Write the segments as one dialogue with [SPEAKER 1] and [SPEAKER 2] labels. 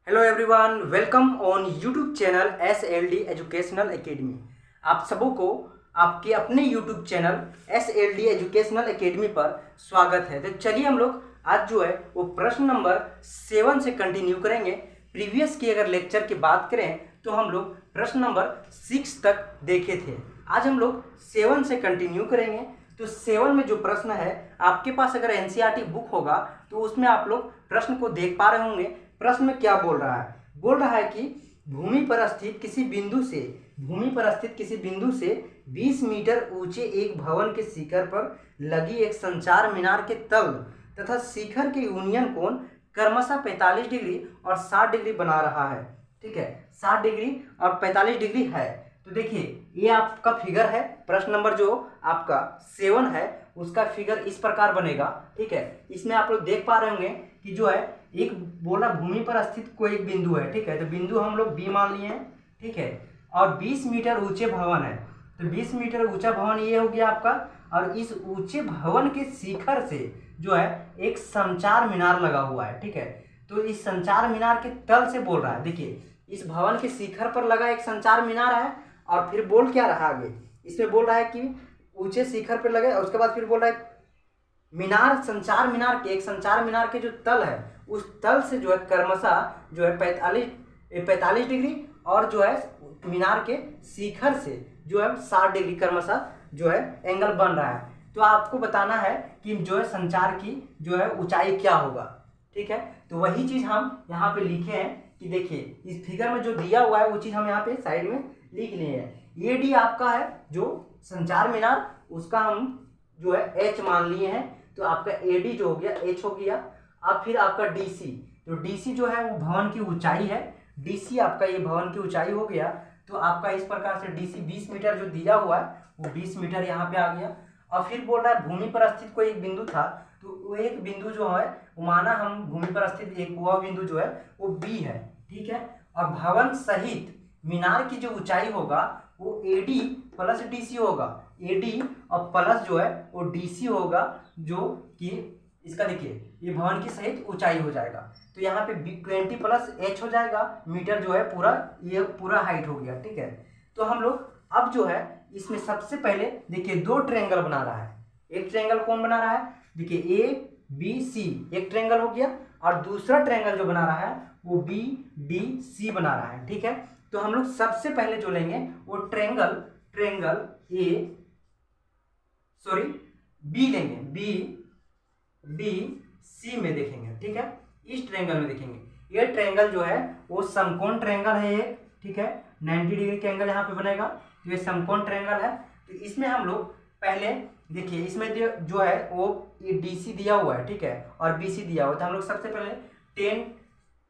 [SPEAKER 1] Hello everyone, welcome on YouTube channel SLD educational academy. आप सबों को आपके अपने YouTube channel SLD educational academy पर स्वागत है। तो चलिए हम लोग आज जो है वो प्रश्न नंबर 7 से कंटिन्यू करेंगे। प्रीवियस की अगर लेक्चर की बात करें तो हम लोग प्रश्न नंबर 6 तक देखे थे। आज हम लोग 7 से कंटिन्यू करेंगे। तो 7 में जो प्रश्न है, आपके पास अगर NCERT बुक होगा तो उसमें आप लोग प्रश्न को देख पा रहे होंगे। प्रश्न में क्या बोल रहा है? बोल रहा है कि भूमि पर स्थित किसी बिंदु से 20 मीटर ऊंचे एक भवन के शिखर पर लगी एक संचार मीनार के तल तथा शिखर के यूनियन कोण क्रमशः 45 डिग्री और 60 डिग्री बना रहा है। ठीक है, 60 डिग्री और 45 डिग्री है। तो देखिए, ये आपका फिगर है। प्रश्न नंबर जो आपका 7 है उसका फिगर इस प्रकार बनेगा। ठीक है, इसमें आप लोग देख पा रहे होंगे कि जो है एक बोला भूमि पर स्थित कोई एक बिंदु है। ठीक है, तो बिंदु हम लोग बी मान लिए हैं। ठीक है, और 20 मीटर ऊंचे भवन है। तो 20 मीटर ऊंचा भवन ये हो गया आपका। और इस ऊंचे भवन के शिखर से जो है एक संचार मीनार लगा हुआ है। ठीक है, तो इस संचार मीनार के तल से बोल रहा है। देखिए, इस भवन के शिखर पर लगा एक संचार मीनार है और फिर बोल क्या रहा आगे, इसमें बोल रहा है कि ऊंचे शिखर पर लगे और उसके बाद फिर बोल रहा है मीनार, संचार मीनार के जो तल है उस तल से जो है क्रमशः जो है 45 डिग्री और जो है मीनार के शिखर से जो है 60 डिग्री क्रमशः जो है एंगल बन रहा है। तो आपको बताना है कि जो है संचार की जो है ऊंचाई क्या होगा। ठीक है, तो वही चीज हम यहाँ पे लिखे हैं कि देखिए इस फिगर में जो दिया हुआ है वो चीज हम यहाँ पे साइड में लिख लिए हैं। ये डी आपका है जो संचार मीनार, उसका हम जो है एच मान लिए हैं। तो आपका एडी जो हो गया एच हो गया। अब फिर आपका डीसी, तो डीसी जो है वो भवन की ऊंचाई है। डीसी आपका ये भवन की ऊंचाई हो गया। तो आपका इस प्रकार से डीसी 20 मीटर जो दिया हुआ है वो 20 मीटर यहाँ पे आ गया। और फिर बोल रहा है भूमि पर स्थित कोई एक बिंदु था। तो वो एक बिंदु जो है वो माना हम भूमि पर स्थित एक वह बिंदु जो है वो बी है। ठीक है, और भवन सहित मीनार की जो ऊंचाई होगा वो एडी प्लस डीसी होगा। एडी और प्लस जो है वो डीसी होगा, जो कि इसका देखिए ये भवन की सहित ऊंचाई हो जाएगा। तो यहाँ पे 20 प्लस एच हो जाएगा मीटर जो है पूरा, ये पूरा हाइट हो गया। ठीक है, तो हम लोग अब जो है इसमें सबसे पहले देखिए दो ट्रायंगल बना रहा है। एक ट्रायंगल कौन बना रहा है? देखिए ए बी सी एक ट्रायंगल हो गया और दूसरा ट्रायंगल जो बना रहा है वो बी डी सी बना रहा है। ठीक है, तो हम लोग सबसे पहले जो लेंगे वो ट्रायंगल बी लेंगे, बी डी सी में देखेंगे। ठीक है, इस ट्रायंगल में देखेंगे। ये ट्रायंगल जो है वो समकोण ट्रायंगल है एक। ठीक है, 90 डिग्री के एंगल यहाँ पे बनेगा। तो ये समकोण ट्रायंगल है। तो इसमें हम लोग पहले देखिए, इसमें जो है वो ये डीसी दिया हुआ है। ठीक है, और बीसी दिया हुआ है। तो हम लोग सबसे पहले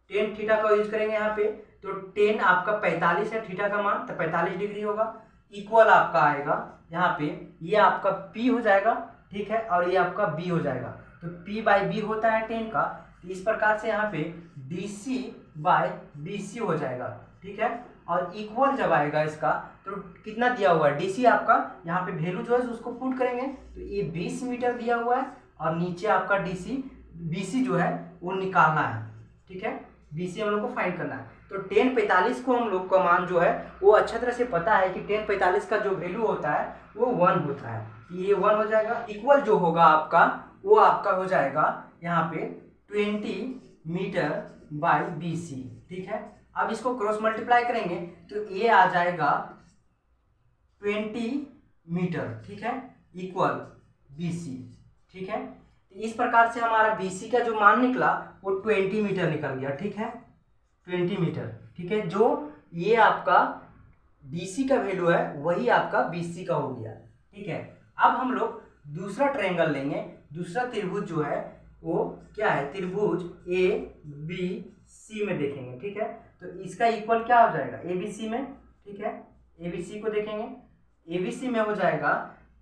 [SPEAKER 1] टेन थीटा का यूज करेंगे यहाँ पे। तो 10 आपका 45 है थीटा का मान, तो 45 डिग्री होगा। इक्वल आपका आएगा यहाँ पे, ये आपका P हो जाएगा। ठीक है, और ये आपका B हो जाएगा। तो P बाई बी होता है 10 का। तो इस प्रकार से यहाँ पे DC बाई BC हो जाएगा। ठीक है, और इक्वल जब आएगा इसका तो कितना दिया हुआ है DC आपका, यहाँ पे वैल्यू जो है उसको पुट करेंगे। तो ये 20 मीटर दिया हुआ है और नीचे आपका BC जो है वो निकालना है। ठीक है, BC हम लोग को फाइंड करना है। तो 1045 को हम लोग का मान जो है वो अच्छा तरह से पता है कि 1045 का जो वैल्यू होता है वो 1 होता है। ये 1 हो जाएगा। इक्वल जो होगा आपका वो आपका हो जाएगा यहाँ पे 20 मीटर बाई BC। ठीक है, अब इसको क्रॉस मल्टीप्लाई करेंगे तो ये आ जाएगा 20 मीटर। ठीक है, इक्वल BC। ठीक है, तो इस प्रकार से हमारा BC का जो मान निकला वो 20 मीटर निकल गया। ठीक है, 20 मीटर। ठीक है, जो ये आपका DC का वैल्यू है वही आपका BC का हो गया। ठीक है, अब हम लोग दूसरा ट्रायंगल लेंगे। दूसरा त्रिभुज जो है वो क्या है? त्रिभुज ABC में देखेंगे। ठीक है, तो इसका इक्वल क्या हो जाएगा? ABC में। ठीक है, ABC को देखेंगे। ABC में हो जाएगा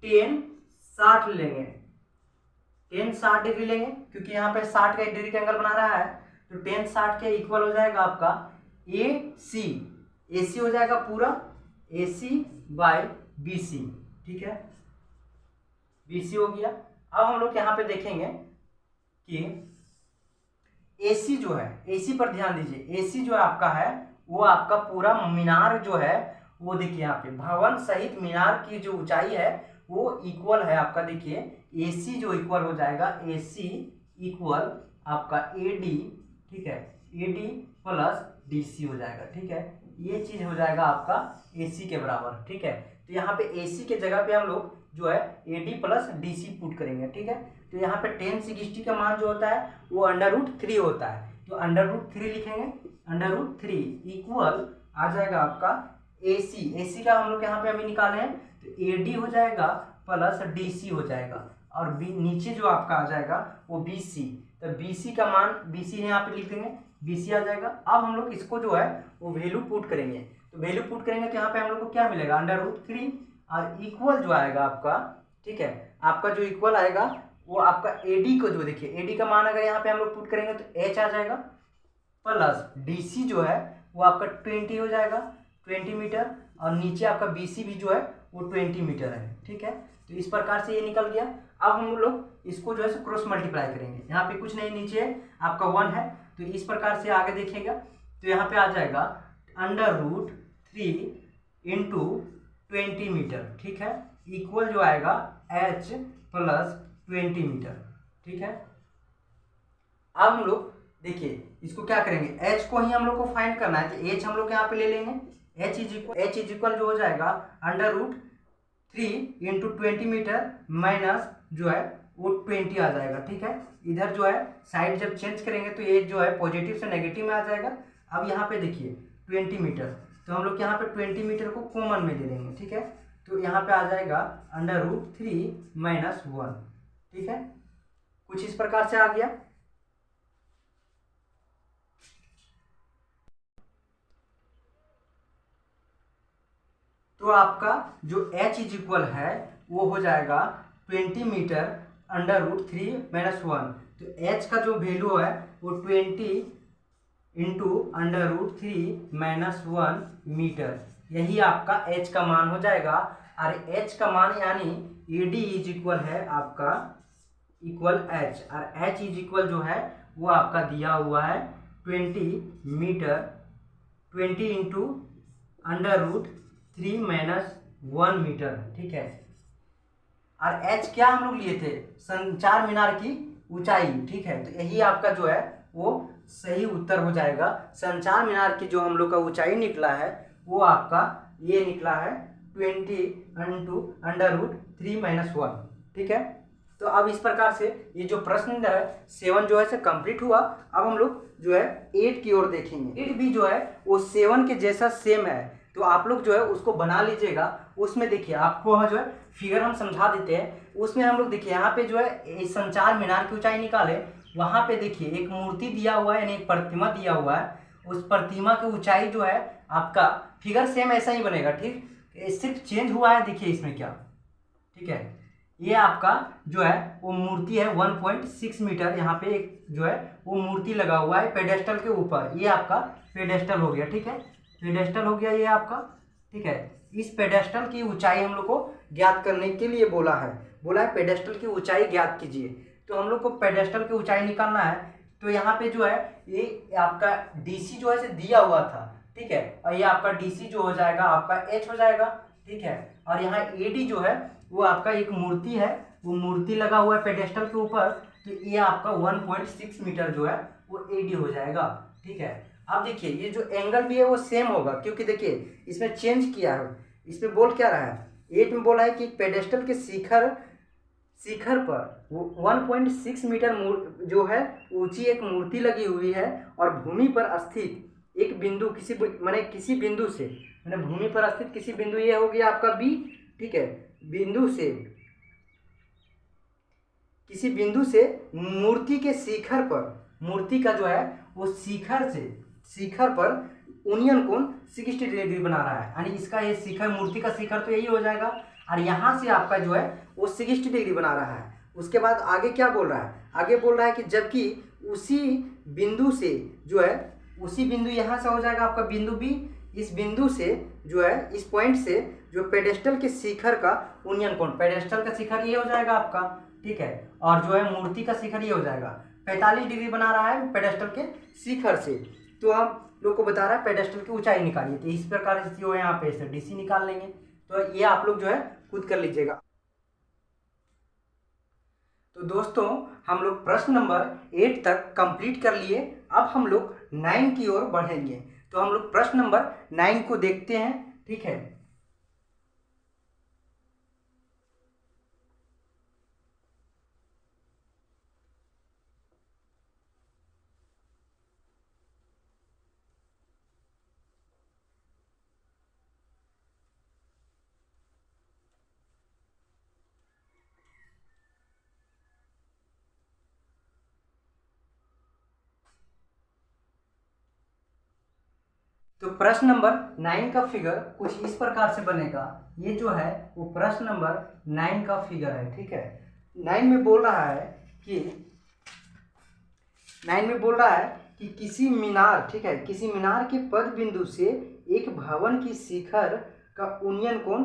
[SPEAKER 1] 10 60 लेंगे, 10 60 डिग्री लेंगे क्योंकि यहाँ पे 60 का 1 डिग्री का एंगल बना रहा है। तो 10 60 के इक्वल हो जाएगा आपका AC हो जाएगा पूरा AC बाई BC। ठीक है, BC हो गया। अब हम लोग यहाँ पे देखेंगे कि एसी जो है, एसी पर ध्यान दीजिए, एसी जो आपका है वो आपका पूरा मीनार जो है वो देखिए यहाँ पे भवन सहित मीनार की जो ऊंचाई है वो इक्वल है आपका, देखिए एसी जो इक्वल हो जाएगा, एसी इक्वल आपका एडी, ठीक है, एडी प्लस डीसी हो जाएगा, ठीक है, ये चीज हो जाएगा आपका एसी के बराबर, ठीक है। तो यहाँ पे एसी के जगह पे हम लोग जो है एडी प्लस डीसी पुट करेंगे, ठीक है। तो यहाँ पे tan 60 का मान जो होता है वो √3 होता है, तो √3 लिखेंगे, √3 इक्वल आ जाएगा आपका एसी, एसी का हम लोग यहाँ पे अभी निकाले हैं, तो एडी हो जाएगा प्लस डीसी हो जाएगा, और नीचे जो आपका आ जाएगा वो बीसी, तो बीसी का मान, बीसी यहाँ पे लिख देंगे, बीसी आ जाएगा। अब हम लोग इसको जो है वो वैल्यू पुट करेंगे, तो वैल्यू पुट करेंगे तो यहाँ पे हम लोग को क्या मिलेगा, √3 और इक्वल जो आएगा आपका, ठीक है, आपका जो इक्वल आएगा वो आपका एडी को जो देखिए एडी का मान अगर यहाँ पे हम लोग पुट करेंगे तो एच आ जाएगा, प्लस डीसी जो है वो आपका 20 हो जाएगा, 20 मीटर, और नीचे आपका बीसी भी जो है वो 20 मीटर है, ठीक है। तो इस प्रकार से ये निकल गया। अब हम लोग इसको जो है क्रॉस मल्टीप्लाई करेंगे, यहाँ पे कुछ नहीं, नीचे आपका 1 है, तो इस प्रकार से आगे देखिएगा, तो यहाँ पे आ जाएगा √3 इंटू 20 मीटर, ठीक है, इक्वल जो आएगा h प्लस 20 मीटर, ठीक है। अब हम लोग देखिए इसको क्या करेंगे, h को ही हम लोग को फाइंड करना है, तो h हम लोग यहाँ पे ले लेंगे, h इज इक्वल जो हो जाएगा √3 इंटू 20 मीटर माइनस जो है वो 20 आ जाएगा, ठीक है। इधर जो है साइड जब चेंज करेंगे तो ये जो है पॉजिटिव से नेगेटिव में आ जाएगा। अब यहाँ पे देखिए 20 मीटर, तो हम लोग यहाँ पे 20 मीटर को कॉमन में ले लेंगे, ठीक है, तो यहाँ पे आ जाएगा √3 माइनस 1, ठीक है, कुछ इस प्रकार से आ गया। तो आपका जो h इज इक्वल है वो हो जाएगा 20 मीटर √3 माइनस 1, तो h का जो वैल्यू है वो 20 इंटू √3 माइनस 1 मीटर, यही आपका h का मान हो जाएगा। और h का मान यानी AD इज इक्वल है आपका इक्वल h, और h इज इक्वल जो है वो आपका दिया हुआ है 20 मीटर, 20 इंटू √3 माइनस 1 मीटर, ठीक है। और h क्या हम लोग लिए थे, संचार मीनार की ऊंचाई, ठीक है, तो यही आपका जो है वो सही उत्तर हो जाएगा। संचार मीनार की जो हम लोग का ऊंचाई निकला है वो आपका ये निकला है 20 इंटू √3 माइनस 1, ठीक है। तो अब इस प्रकार से ये जो प्रश्न है 7 जो है से कंप्लीट हुआ। अब हम लोग जो है 8 की ओर देखेंगे। 8 भी जो है वो 7 के जैसा सेम है, तो आप लोग जो है उसको बना लीजिएगा। उसमें देखिए आपको जो है फिगर हम समझा देते हैं, उसमें हम लोग देखिए यहाँ पे जो है संचार मीनार की ऊंचाई निकाले, वहाँ पे देखिए एक मूर्ति दिया हुआ है यानी एक प्रतिमा दिया हुआ है, उस प्रतिमा की ऊंचाई जो है आपका फिगर सेम ऐसा ही बनेगा, ठीक, सिर्फ चेंज हुआ है देखिए इसमें क्या, ठीक है। ये आपका जो है वो मूर्ति है 1.6 मीटर, यहाँ पे एक जो है वो मूर्ति लगा हुआ है पेडेस्टल के ऊपर, ये आपका पेडेस्टल हो गया, ठीक है, पेडेस्टल हो गया ये आपका, ठीक है। इस पेडेस्टल की ऊंचाई हम लोग को ज्ञात करने के लिए बोला है पेडेस्टल की ऊंचाई ज्ञात कीजिए। तो हम लोग को पेडेस्टल की ऊंचाई निकालना है, तो यहाँ पे जो है ये आपका डीसी जो है से दिया हुआ था, ठीक है, और ये आपका डीसी जो हो जाएगा आपका एच हो जाएगा, ठीक है। और यहाँ एडी जो है वो आपका एक मूर्ति है, वो मूर्ति लगा हुआ है पेडेस्टल के ऊपर, तो ये आपका 1.6 मीटर जो है वो एडी हो जाएगा, ठीक है। अब देखिए ये जो एंगल भी है वो सेम होगा, क्योंकि देखिए इसमें चेंज किया है, इसमें बोल क्या रहा है, 8 में बोला है कि पेडेस्टल के शिखर पर 1.6 मीटर जो है ऊंची एक मूर्ति लगी हुई है, और भूमि पर स्थित एक बिंदु किसी बिंदु से भूमि पर स्थित किसी बिंदु, ये हो गया आपका बी, ठीक है, बिंदु से किसी बिंदु से मूर्ति के शिखर पर, मूर्ति का जो है वो शिखर पर यूनियन कोण 60 डिग्री बना रहा है, यानी इसका ये शिखर, मूर्ति का शिखर तो यही हो जाएगा, और यहाँ से आपका जो है वो 60 डिग्री बना रहा है। उसके बाद आगे क्या बोल रहा है, आगे बोल रहा है कि जबकि उसी बिंदु से जो है, उसी बिंदु यहाँ से हो जाएगा आपका बिंदु बी, इस बिंदु से जो है इस पॉइंट से जो पेडेस्टल के शिखर का यूनियन कोण, पेडेस्टल का शिखर ये हो जाएगा आपका, ठीक है, और जो है मूर्ति का शिखर ये हो जाएगा। 45 डिग्री बना रहा है पेडेस्टल के शिखर से। तो हम लोग को बता रहा है पेडेस्टल की ऊंचाई निकालिए, तो इस प्रकार से जो है यहाँ पे DC निकाल लेंगे। तो ये आप लोग जो है खुद कर लीजिएगा। तो दोस्तों हम लोग प्रश्न नंबर 8 तक कंप्लीट कर लिए। अब हम लोग 9 की ओर बढ़ेंगे। तो हम लोग प्रश्न नंबर 9 को देखते हैं, ठीक है। तो प्रश्न नंबर 9 का फिगर कुछ इस प्रकार से बनेगा। ये जो है वो प्रश्न नंबर 9 का फिगर है, ठीक है। 9 में बोल रहा है कि किसी मीनार, ठीक है, किसी मीनार के पद बिंदु से एक भवन की शिखर का उन्नयन कोण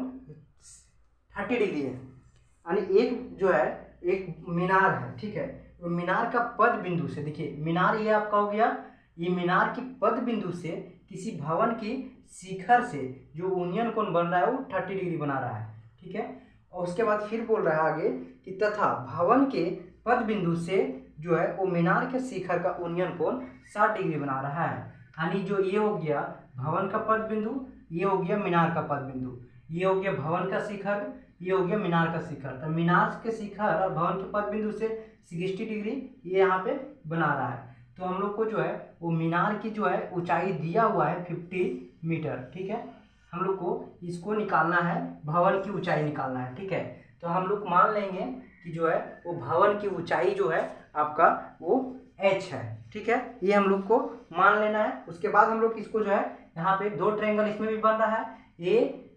[SPEAKER 1] 30 डिग्री है। यानी एक जो है एक मीनार है, ठीक है, तो मीनार का पद बिंदु से, देखिए मीनार ये आपका हो गया, ये मीनार के पद बिंदु से किसी भवन की शिखर से जो उन्नयन कोण बन रहा है वो 30 डिग्री बना रहा है, ठीक है। और उसके बाद फिर बोल रहा है आगे कि तथा भवन के पद बिंदु से जो है वो मीनार के शिखर का उन्नयन कोण 60 डिग्री बना रहा है। यानी जो ये हो गया भवन का पद बिंदु, ये हो गया मीनार का पद बिंदु, ये हो गया भवन का शिखर, ये हो गया मीनार का शिखर। तो मीनार के शिखर और भवन के पद बिंदु से 60 डिग्री ये यहाँ पे बना रहा है। तो हम लोग को जो है वो मीनार की जो है ऊंचाई दिया हुआ है 50 मीटर, ठीक है। हम लोग को इसको निकालना है, भवन की ऊंचाई निकालना है, ठीक है। तो हम लोग मान लेंगे कि जो है वो भवन की ऊंचाई जो है आपका वो h है, ठीक है। ये हम लोग को मान लेना है। उसके बाद हम लोग इसको जो है यहाँ पे 2 ट्रायंगल इसमें भी बन रहा है,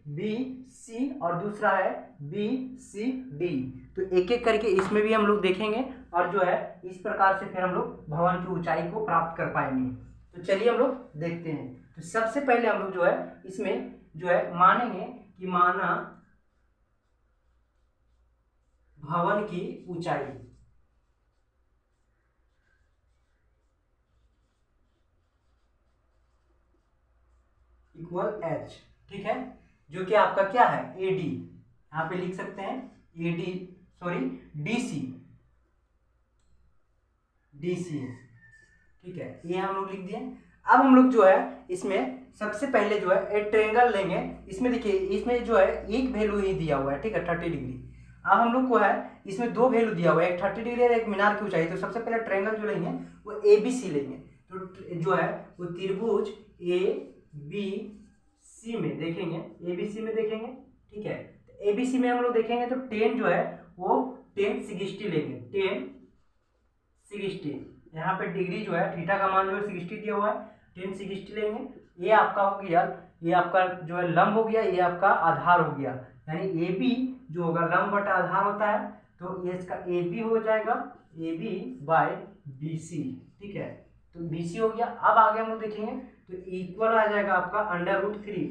[SPEAKER 1] ABC और दूसरा है BCD। तो एक एक करके इसमें भी हम लोग देखेंगे और जो है इस प्रकार से फिर हम लोग भवन की ऊंचाई को प्राप्त कर पाएंगे। तो चलिए हम लोग देखते हैं। तो सबसे पहले हम लोग जो है इसमें जो है मानेंगे कि माना भवन की ऊंचाई इक्वल h, ठीक है, जो कि आपका क्या है AD, यहाँ पे लिख सकते हैं DC है, ठीक है, ये हम लोग लिख दिए। अब हम लोग जो है इसमें सबसे पहले जो है एक ट्रायंगल लेंगे। इसमें देखिए इसमें जो है एक वैल्यू ही दिया हुआ है, ठीक है, 30 डिग्री। अब हम लोग को है इसमें 2 वैल्यू दिया हुआ है, एक 30 डिग्री और एक मीनार की ऊंचाई। तो सबसे पहले ट्रायंगल जो लेंगे वो ABC लेंगे। तो जो है वो त्रिभुज ABC में देखेंगे, ABC में देखेंगे, ठीक है। तो ABC में हम लोग देखेंगे तो 10 जो है वो 1060 लेंगे, 1060। यहाँ पे डिग्री जो है थीटा का मान जो है 60 दिया हुआ है, 1060 लेंगे। ये आपका हो गया, ये आपका जो है लंब हो गया, ये आपका आधार हो गया। यानी AB जो होगा लंब बटा आधार होता है, तो ये इसका AB हो जाएगा, AB बाय BC, ठीक है। तो BC हो गया। अब आगे हम लोग देखेंगे तो इक्वल आ जाएगा आपका √3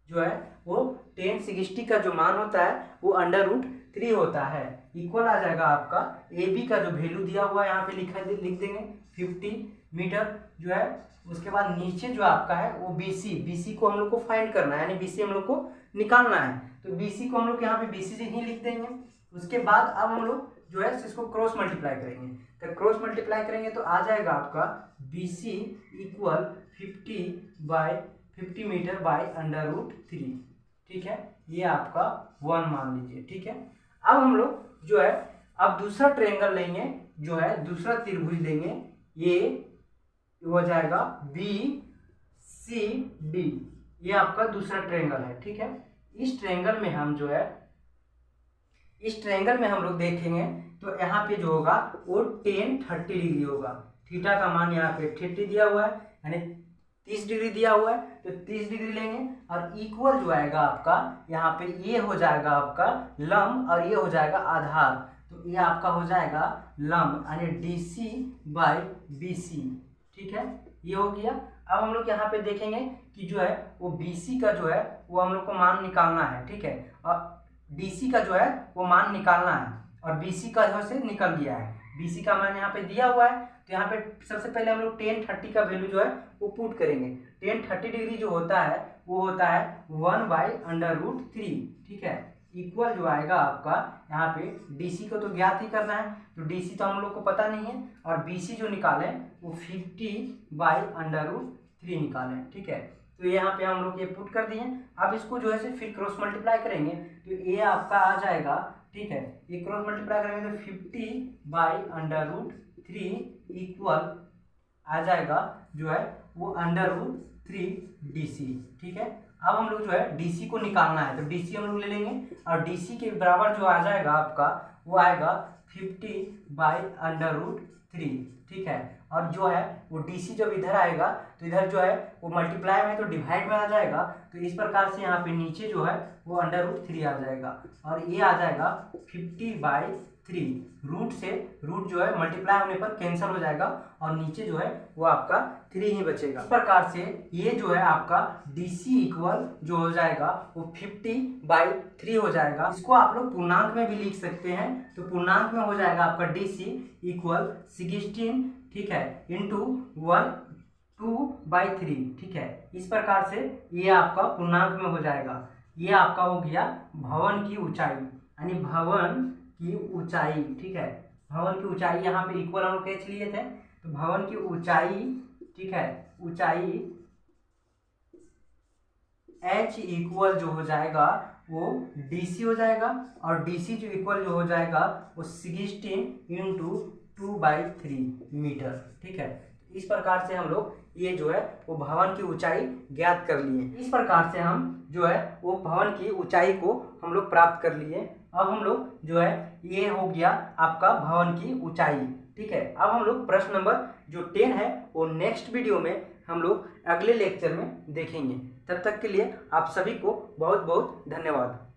[SPEAKER 1] जो है वो 1060 का जो मान होता है वो √3 होता है। इक्वल आ जाएगा आपका AB का जो वैल्यू दिया हुआ है यहाँ पे लिख देंगे 50 मीटर जो है। उसके बाद नीचे जो आपका है वो BC को हम लोग को फाइंड करना है, यानी BC हम लोग को निकालना है। तो BC को हम लोग यहाँ पे BC से ही लिख देंगे। उसके बाद अब हम लोग जो है इसको क्रॉस मल्टीप्लाई करेंगे। तो क्रॉस मल्टीप्लाई करेंगे तो आ जाएगा आपका BC इक्वल 50 मीटर बाय √3, ठीक है। ये आपका 1 मान लीजिए, ठीक है। अब हम लोग जो है अब दूसरा ट्रायंगल लेंगे, जो है दूसरा त्रिभुज लेंगे, ये हो जाएगा BCD। ये आपका दूसरा ट्रायंगल है, ठीक है। इस ट्रायंगल में हम जो है हम लोग देखेंगे तो यहाँ पे जो होगा वो 1030 डिग्री होगा। थीटा का मान यहाँ पे 30 दिया हुआ है, यानी 30 डिग्री दिया हुआ है, तो 30 डिग्री लेंगे। और इक्वल जो आएगा आपका यहाँ पे ये हो जाएगा आपका लंब और ये हो जाएगा आधार। तो ये आपका हो जाएगा लंब यानी DC बाय BC, ठीक है। ये हो गया। अब हम लोग यहाँ पे देखेंगे कि जो है वो BC का जो है वो हम लोग को मान निकालना है, ठीक है। और DC का जो है वो मान निकालना है और BC का जो से निकल गया है। BC का मान यहाँ पे दिया हुआ है, तो यहाँ पे सबसे पहले हम लोग tan 30 का वैल्यू जो है वो पुट करेंगे। tan 30 डिग्री जो होता है वो होता है 1/√3, ठीक है, इक्वल जो आएगा आपका यहाँ पे DC को तो ज्ञात ही करना है, तो DC तो हम लोग को पता नहीं है, और BC जो निकाले वो 50/√3 निकालें, ठीक है। तो यहाँ पे हम लोग ये पुट कर दिए। अब इसको जो है फिर क्रॉस मल्टीप्लाई करेंगे तो ये आपका आ जाएगा, ठीक है, ये क्रॉस मल्टीप्लाई करेंगे तो 50/√3 इक्वल आ जाएगा जो है वो √3 DC, ठीक है। अब हम लोग जो है DC को निकालना है, तो DC हम लोग ले लेंगे, और DC के बराबर जो आ जाएगा आपका वो आएगा 50/√3, ठीक है। और जो है वो DC जब इधर आएगा तो इधर जो है वो मल्टीप्लाई में तो डिवाइड में आ जाएगा, तो इस प्रकार से यहाँ पे नीचे जो है वो √3 आ जाएगा, और ये आ जाएगा 50/3। रूट से रूट जो है मल्टीप्लाई होने पर कैंसिल हो जाएगा, और नीचे जो है वो आपका 3 ही बचेगा। इस प्रकार से ये जो है आपका DC इक्वल जो हो जाएगा वो 50/3 हो जाएगा। इसको आप लोग पूर्णांक में भी लिख सकते हैं, तो पूर्णांक में हो जाएगा आपका DC इक्वल 16, ठीक है, इंटू 2/3, ठीक है। इस प्रकार से ये आपका पूर्णांक में हो जाएगा। ये आपका हो गया भवन की ऊंचाई, यानी भवन की ऊंचाई, ठीक है, भवन की ऊंचाई यहाँ पे इक्वल हम लोग कैच लिए थे, तो भवन की ऊंचाई, ठीक है, ऊंचाई H इक्वल जो हो जाएगा वो DC हो जाएगा, और DC जो इक्वल जो हो जाएगा वो 16 इंटू 2/3 मीटर, ठीक है। इस प्रकार से हम लोग ये जो है वो भवन की ऊंचाई ज्ञात कर लिए। इस प्रकार से हम जो है वो भवन की ऊंचाई को हम लोग प्राप्त कर लिए। अब हम लोग जो है ये हो गया आपका भवन की ऊंचाई, ठीक है। अब हम लोग प्रश्न नंबर जो 10 है वो नेक्स्ट वीडियो में हम लोग अगले लेक्चर में देखेंगे। तब तक के लिए आप सभी को बहुत बहुत धन्यवाद।